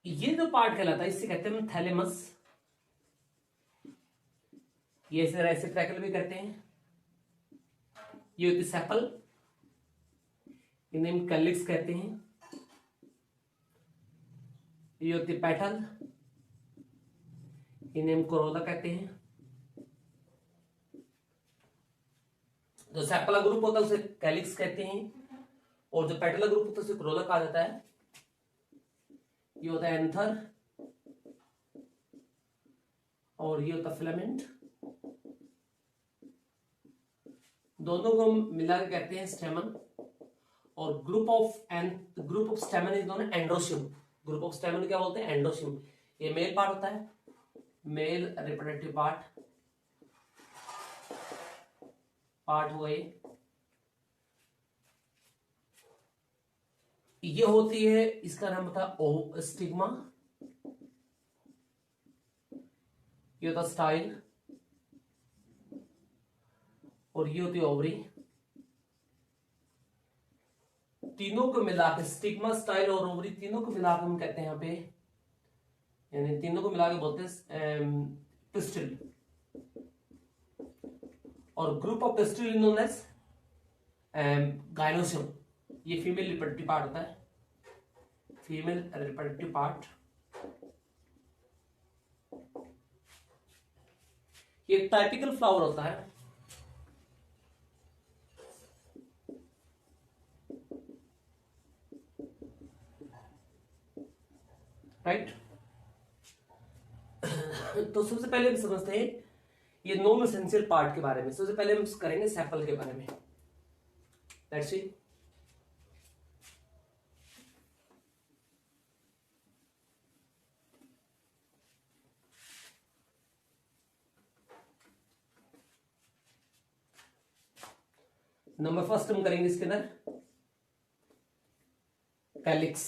ये जो पार्ट कहलाता है इसे कहते हैं थैलेमस। ये इसे रेसिप्रोकल भी कहते हैं। ये होती सेपल, इन्हें हम कैलिक्स कहते हैं। ये होती पेटल, इन्हें हम कोरोला कहते हैं। जो सेपला ग्रुप होता है उसे कैलिक्स कहते हैं, और जो पेटल ग्रुप होता है उसे कोरोला कहा जाता है। ये होता है एंथर, और ये होता है फिलामेंट। दोनों को हम मिला के कहते हैं स्टेमन। और group of स्टेमन is known androecium. Group of स्टेमन क्या बोलते हैं? एंड्रोशियम। ये मेल पार्ट होता है, मेल रिप्रोडक्टिव पार्ट हुआ ये होती है, इसका नाम था स्टिग्मा। ये होता स्टाइल, और ये होती ओवरी। तीनों को मिला के स्टिग्मा, स्टाइल और ओवरी तीनों को मिलाकर हम कहते हैं यहाँ पे, यानी तीनों को मिला के बोलते हैं पिस्टिल। और group of pistil known as gynoecium. ये फीमेल रिप्रोडक्टिव पार्ट होता है, फीमेल रिप्रोडक्टिव पार्ट। ये टाइपिकल फ्लावर होता है। राइट। तो सबसे पहले हम समझते हैं ये नॉन एसेंशियल पार्ट के बारे में। सबसे पहले हम करेंगे सेपल के बारे में। Let's see. नंबर फर्स्ट हम करेंगे इसके अंदर कैलिक्स।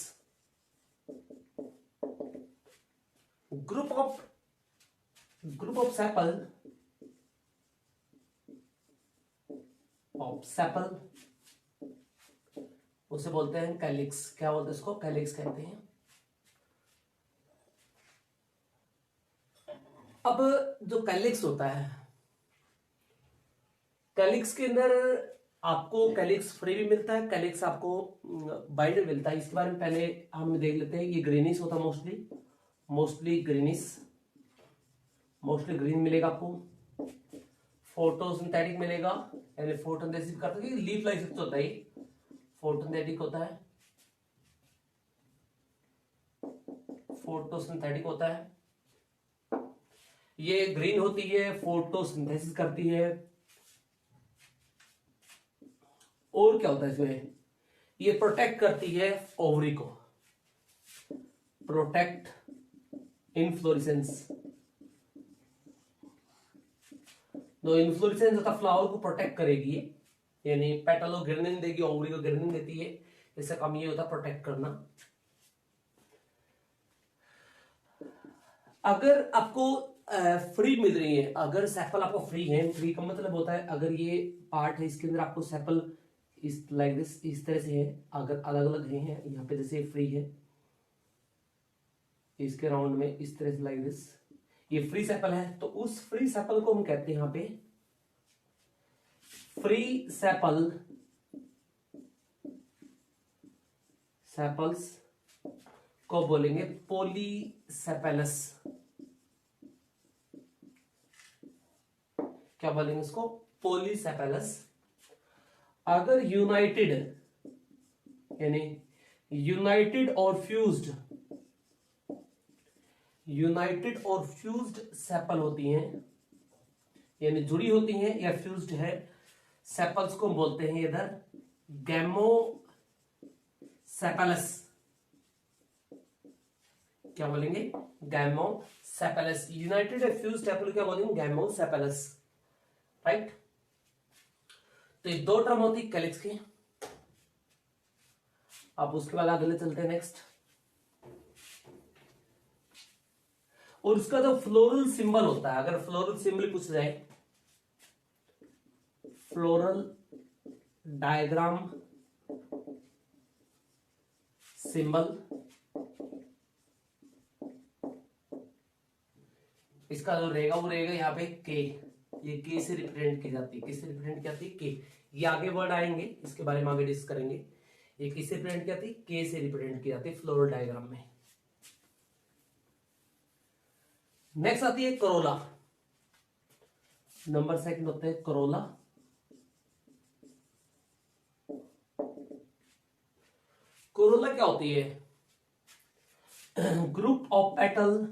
ग्रुप ऑफ सेपल उसे बोलते हैं कैलिक्स। क्या बोलते हैं इसको? कैलिक्स कहते हैं। अब जो कैलिक्स होता है, कैलिक्स के अंदर आपको कैलिक्स फ्री भी मिलता है, कैलिक्स आपको बाइंड मिलता है। इसके बारे में पहले हम देख लेते हैं। ये ग्रीनिश होता है, मोस्टली ग्रीनिश, मोस्टली ग्रीन मिलेगा आपको। फोटोसिंथेटिक मिलेगा, यानी फोटोसिंथेसिस करता है। लीफ लाइसिस होता है, फोटोसिंथेटिक होता है, फोटोसिंथेटिक होता है। ये ग्रीन होती है, फोटोसिंथेसिस करती है। और क्या होता है इसमें? ये प्रोटेक्ट करती है ओवरी को, प्रोटेक्ट इनफ्लोरेसेंस। जो इन्फ्लोरेसेंस होता फ्लावर को प्रोटेक्ट करेगी, यानी पेटल को गिरने नहीं देगी, ओवरी को गिरने नहीं देती है। इसका काम ये होता है प्रोटेक्ट करना। अगर आपको फ्री मिल रही है, अगर सेपल आपको फ्री है, फ्री का मतलब होता है अगर ये पार्ट है इसके अंदर आपको सेपल इस लाइक दिस इस तरह से है, अगर अलग अलग है यहाँ पे जैसे फ्री है इसके राउंड में इस तरह से लाइक दिस, ये फ्री सेपल है, तो उस फ्री सेपल को हम कहते हैं यहाँ पे फ्री सेपल, सेपल्स को बोलेंगे पॉलीसेपेलस। क्या बोलेंगे इसको? पॉलीसेपेलस। अगर यूनाइटेड, यानी यूनाइटेड और फ्यूज्ड सेपल होती हैं, यानी जुड़ी होती हैं या फ्यूज्ड है, सेपल्स को बोलते हैं इधर गैमोसेपेलस। क्या बोलेंगे? गैमोसेपेलस। यूनाइटेड और फ्यूज्ड सेपल क्या बोलेंगे? गैमोसेपेलस। राइट। तो ये दो टर्म होती कैलिक्स की। अब उसके बाद अगले चलते हैं नेक्स्ट। और उसका जो फ्लोरल सिंबल होता है, अगर फ्लोरल सिंबल पूछ जाए, फ्लोरल डायग्राम सिंबल, इसका जो रहेगा वो रहेगा यहाँ पे के, ये के से रिप्रेजेंट की जाती है, किससे रिप्रेजेंट की जाती है, के। ये आगे वर्ड आएंगे, इसके बारे में आगे डिस्कस करेंगे। ये किससे रिप्रेजेंट की जाती है, के से रिप्रेजेंट की जाती है फ्लोरल डायग्राम में। नेक्स्ट आती है करोला। नंबर सेकंड होता है करोला। करोला क्या होती है, ग्रुप ऑफ पेटल,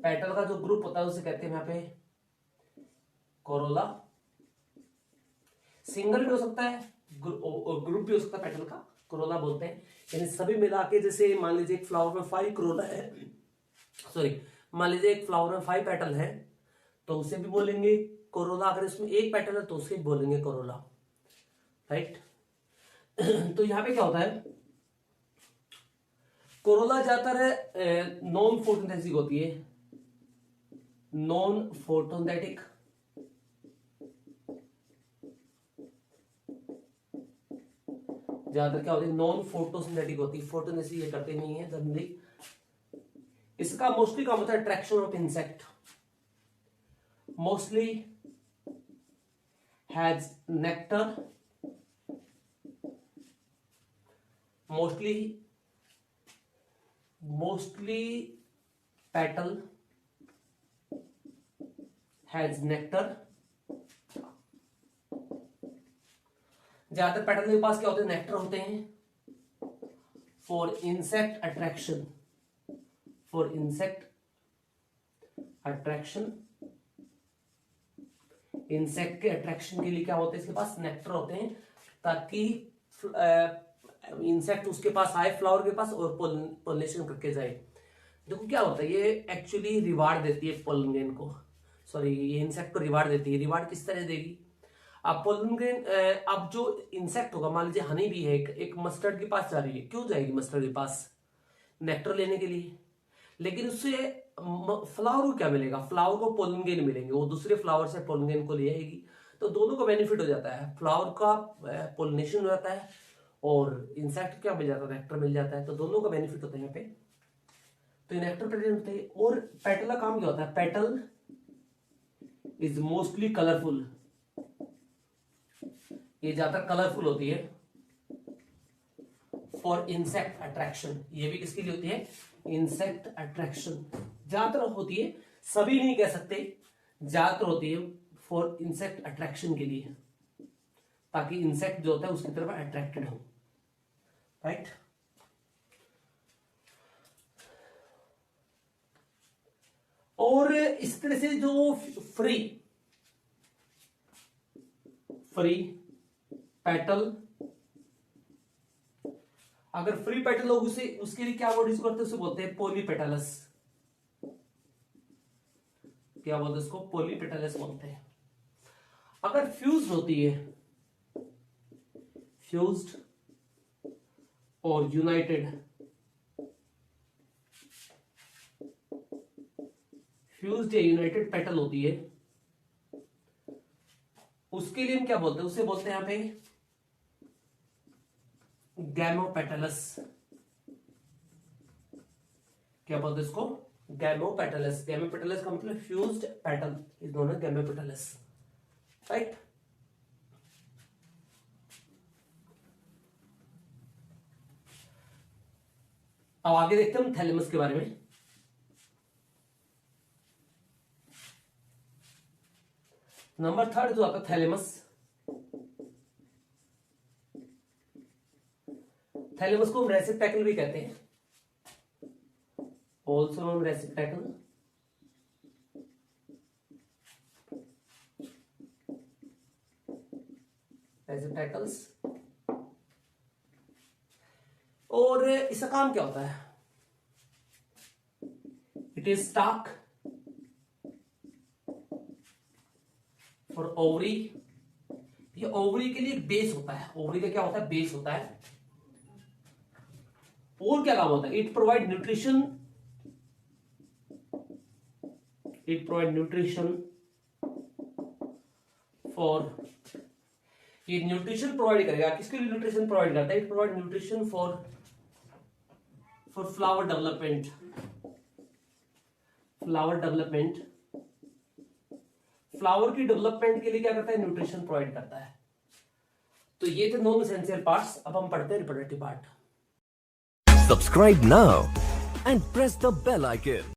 पेटल का जो ग्रुप होता है उसे कहते हैं यहाँ पे कोरोला। सिंगल भी हो सकता है, ग्रुप भी हो सकता है पेटल का, कोरोला बोलते हैं। यानी सभी मिला के, जैसे मान लीजिए एक फ्लावर में 5 कोरोला है, सॉरी मान लीजिए एक फ्लावर में 5 पेटल है, तो उसे भी बोलेंगे कोरोला। अगर इसमें एक पेटल है तो उसे भी बोलेंगे कोरोला, राइट। तो यहाँ पे क्या होता है, कोरोला ज्यादातर नॉन फोटोसिंथेटिक होती है, नॉन फोटोसिंथेटिक। ज्यादातर क्या होती है, नॉन फोटोसिंथेटिक होती है, फोटोसिंथेसिस ये करते नहीं है जनरली। इसका मोस्टली काम होता है attraction of insect, mostly has nectar, mostly petal has nectar. ज्यादातर पेटल के पास क्या होते हैं, नेक्टर होते हैं। For insect attraction, for insect attraction, insect के अट्रैक्शन के लिए क्या होते हैं, इसके पास नेक्टर होते हैं, ताकि इंसेक्ट उसके पास आए, फ्लावर के पास, और पोलिनेशन करके जाए। देखो क्या होता है, ये एक्चुअली रिवार्ड देती है पोलन को, सॉरी ये इंसेक्ट को रिवार्ड देती है। रिवार्ड किस तरह देगी, अब पोलन ग्रेन, अब जो इंसेक्ट होगा, मान लीजिए हनी भी है, एक मस्टर्ड के पास जा रही है, क्यों जाएगी मस्टर्ड के पास, नेक्टर लेने के लिए। लेकिन उससे फ्लावर को क्या मिलेगा, फ्लावर को पोलन ग्रेन मिलेंगे, वो दूसरे फ्लावर से पोलन ग्रेन को ले आएगी, तो दोनों को बेनिफिट हो जाता है, फ्लावर का पोलिनेशन हो जाता है और इंसेक्ट क्या मिल जाता है, नेक्टर मिल जाता है, तो दोनों का बेनिफिट होता है यहाँ पे। तो नेक्टर प्रेजेंट होते हैं। और पेटल का काम क्या होता है, पेटल इज मोस्टली कलरफुल, ये ज्यादातर कलरफुल होती है, फॉर इंसेक्ट अट्रैक्शन। ये भी किसके लिए होती है, इंसेक्ट अट्रैक्शन ज्यादातर होती है, सभी नहीं कह सकते, ज्यादातर होती है फॉर इंसेक्ट अट्रैक्शन के लिए, ताकि इंसेक्ट जो होता है उसकी तरफ अट्रैक्टेड हो, राइट। और इस तरह से जो फ्री पेटल, अगर फ्री पेटल हो उसे, उसके लिए क्या वर्ड यूज करते हैं, उसे बोलते हैं पॉलीपेटलस। क्या बोलते हैं उसको, पॉलीपेटलस बोलते हैं। अगर फ्यूज्ड होती है, फ्यूज्ड और यूनाइटेड, फ्यूज्ड या यूनाइटेड पेटल होती है, उसके लिए हम क्या बोलते हैं, उसे बोलते हैं यहां पे गैमोपेटलस। क्या बोलते हैं इसको, गैमोपेटलस। गैमोपेटलस का मतलब fused petal is known as gamopetalous, right. अब आगे देखते हैं हम थैलेमस के बारे में। नंबर 3 जो आता है थैलेमस। थैलेमस को हम रेसिप्टैकल भी कहते हैं, ऑल्सो नोन रेसिप्टैकल। रेसिप्टैकल्स। और इसका काम क्या होता है, it is stock for ovary. ये ओवरी के लिए एक बेस होता है, ओवरी का क्या होता है, बेस होता है। और क्या काम होता है, it provide nutrition, it provide nutrition for, ये न्यूट्रिशन प्रोवाइड करेगा, किसके लिए न्यूट्रिशन प्रोवाइड करता है, it provide nutrition for for flower development, flower development, flower की डेवलपमेंट के लिए क्या करता है, न्यूट्रिशन प्रोवाइड करता है। तो ये थे नॉन एसेंशियल पार्ट्स। अब हम पढ़ते हैं reproductive part. Subscribe now and press the bell icon.